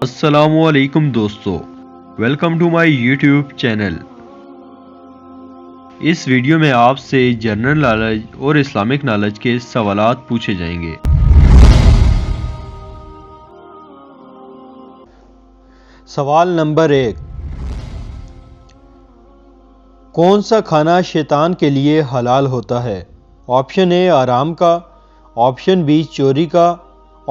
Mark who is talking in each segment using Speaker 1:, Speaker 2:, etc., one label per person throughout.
Speaker 1: السلام علیکم دوستو، welcome to my YouTube channel. اس ویڈیو میں آپ سے جنرل نالج اور اسلامک نالج کے سوالات پوچھے جائیں گے۔
Speaker 2: سوال نمبر 1، کون سا کھانا شیطان کے لیے حلال ہوتا ہے؟ آپشن اے آرام کا، آپشن بی چوری کا،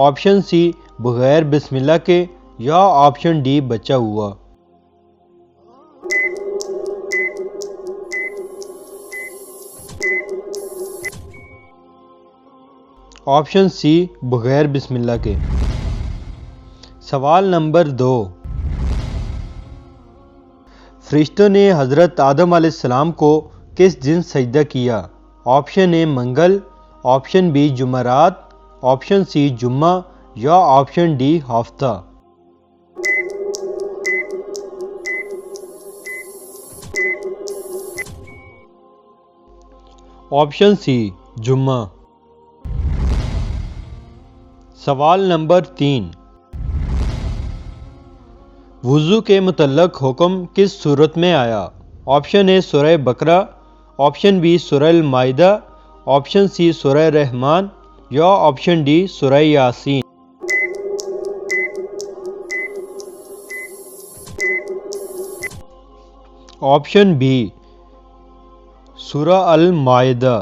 Speaker 2: آپشن سی بغیر بسم اللہ کے، یا آپشن ڈی بچا ہوا۔ آپشن سی بغیر بسم اللہ کے۔ سوال نمبر 2، فرشتوں نے حضرت آدم علیہ السلام کو کس دن سجدہ کیا؟ آپشن اے منگل، آپشن بی جمعرات، آپشن سی جمعہ، یا آپشن ڈی ہفتہ۔ آپشن سی جمعہ۔ سوال نمبر 3، وضو کے متعلق حکم کس صورت میں آیا؟ آپشن اے سورہ بقرہ، آپشن بی سورہ المائدہ، آپشن سی سورہ رحمان، یا آپشن ڈی سورہ یاسین۔ آپشن بی سورہ المائدہ۔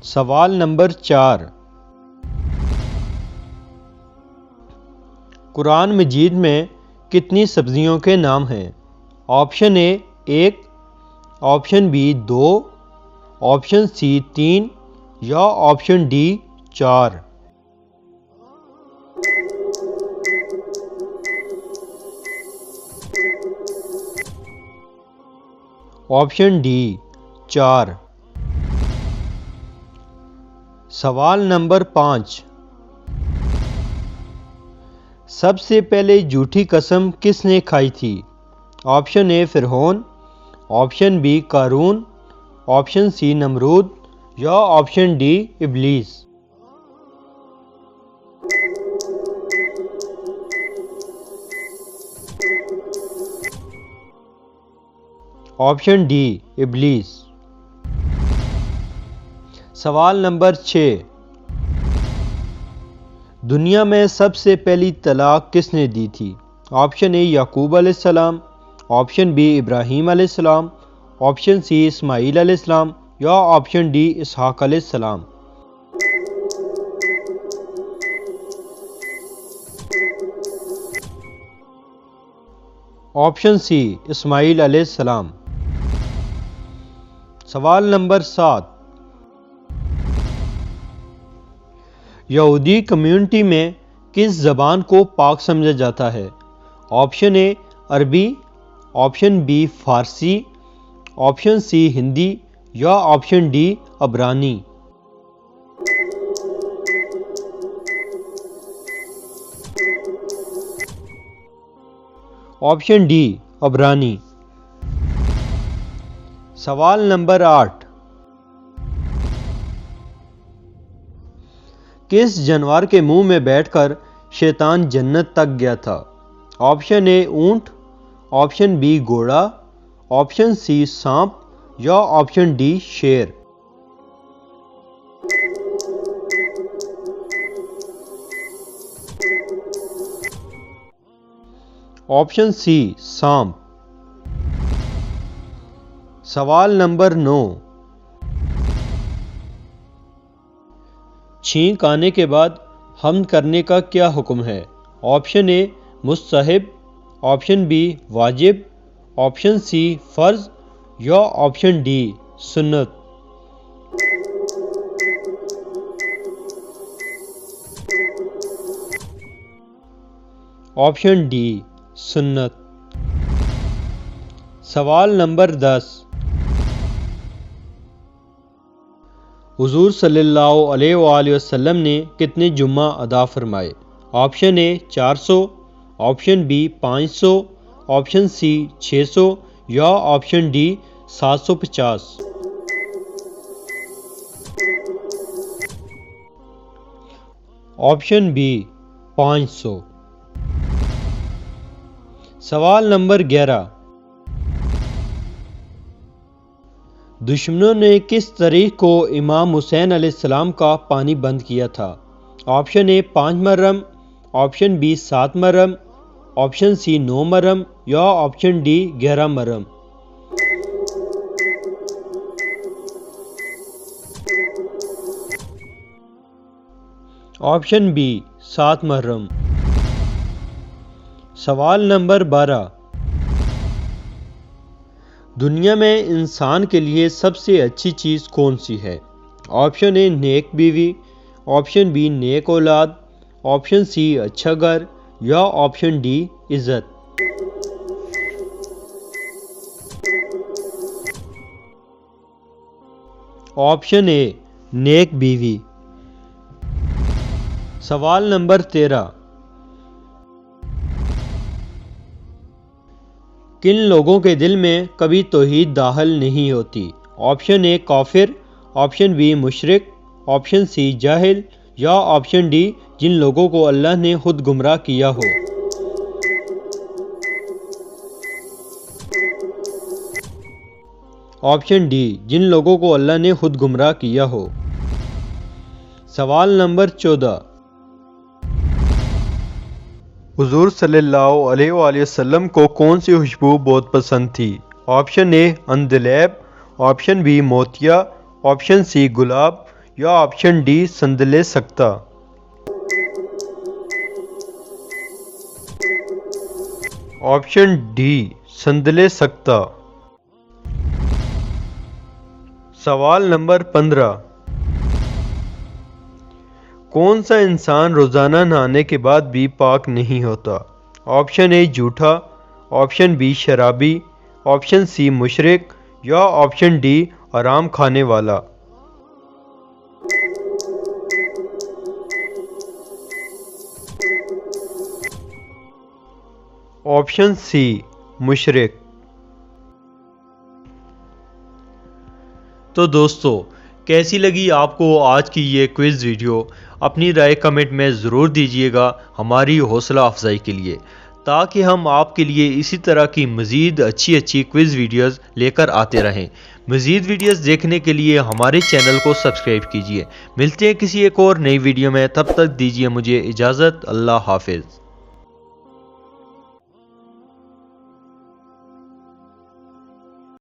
Speaker 2: سوال نمبر 4، قرآن مجید میں کتنی سبزیوں کے نام ہیں؟ آپشن اے 1، آپشن بی 2، آپشن سی 3، یا آپشن ڈی 4۔ Option D 4۔ سوال نمبر 5، سب سے پہلے جھوٹی قسم کس نے کھائی تھی؟ آپشن اے فرعون، آپشن بی قارون، آپشن سی نمرود، یا آپشن ڈی ابلیس۔ آپشن ڈی ابلیس۔ سوال نمبر 6، دنیا میں سب سے پہلی طلاق کس نے دی تھی؟ آپشن اے یعقوب علیہ السلام، آپشن بی ابراہیم علیہ السلام، آپشن سی اسماعیل علیہ السلام، یا آپشن ڈی اسحاق علیہ السلام۔ آپشن سی اسماعیل علیہ السلام۔ سوال نمبر 7، یہودی کمیونٹی میں کس زبان کو پاک سمجھا جاتا ہے؟ آپشن اے عربی، آپشن بی فارسی، آپشن سی ہندی، یا آپشن ڈی عبرانی۔ آپشن ڈی عبرانی۔ سوال نمبر 8، کس جانور کے منہ میں بیٹھ کر شیطان جنت تک گیا تھا؟ آپشن اے اونٹ، آپشن بی گھوڑا، آپشن سی سانپ، یا آپشن ڈی شیر۔ آپشن سی سانپ۔ سوال نمبر 9، چھینک آنے کے بعد حمد کرنے کا کیا حکم ہے؟ آپشن اے مستحب، آپشن بی واجب، آپشن سی فرض، یا آپشن ڈی سنت۔ آپشن ڈی سنت۔ سوال نمبر 10، حضور صلی اللہ علیہ وآلہ وسلم نے کتنے جمعہ ادا فرمائے؟ آپشن اے 400، آپشن بی 500، آپشن سی 600، یا آپشن ڈی 750۔ Option B 500۔ سوال نمبر 11، دشمنوں نے کس تاریخ کو امام حسین علیہ السلام کا پانی بند کیا تھا؟ آپشن اے 5 محرم، آپشن بی 7 محرم، آپشن سی 9 محرم یا آپشن ڈی 11 محرم۔ آپشن بی 7 محرم۔ سوال نمبر 12، دنیا میں انسان کے لیے سب سے اچھی چیز کون سی ہے؟ آپشن اے نیک بیوی، آپشن بی نیک اولاد، آپشن سی اچھا گھر یا آپشن ڈی عزت۔ آپشن اے نیک بیوی۔ سوال نمبر 13، کن لوگوں کے دل میں کبھی توحید داخل نہیں ہوتی؟ آپشن اے کافر، آپشن بی مشرک، آپشن سی جاہل یا آپشن ڈی جن لوگوں کو اللہ نے خود گمراہ کیا ہو۔ آپشن ڈی جن لوگوں کو اللہ نے خود گمراہ کیا ہو۔ سوال نمبر 14، حضور صلی اللہ علیہ وآلہ وسلم کو کون سی خوشبو بہت پسند تھی؟ آپشن اے اندلیب، آپشن بی موتیا، آپشن سی گلاب یا آپشن ڈی سندل سکتا۔ آپشن ڈی سندل سکتا۔ سوال نمبر 15، کون سا انسان روزانہ نہانے کے بعد بھی پاک نہیں ہوتا؟ آپشن اے جھوٹا، آپشن بی شرابی، آپشن سی مشرک یا آپشن ڈی حرام کھانے والا۔ آپشن سی مشرک۔ تو دوستو، کیسی لگی آپ کو آج کی یہ کوئز ویڈیو؟ اپنی رائے کمنٹ میں ضرور دیجیے گا ہماری حوصلہ افزائی کے لیے، تاکہ ہم آپ کے لیے اسی طرح کی مزید اچھی کوئز ویڈیوز لے کر آتے رہیں۔ مزید ویڈیوز دیکھنے کے لیے ہمارے چینل کو سبسکرائب کیجیے۔ ملتے ہیں کسی ایک اور نئی ویڈیو میں، تب تک دیجیے مجھے اجازت۔ اللہ حافظ۔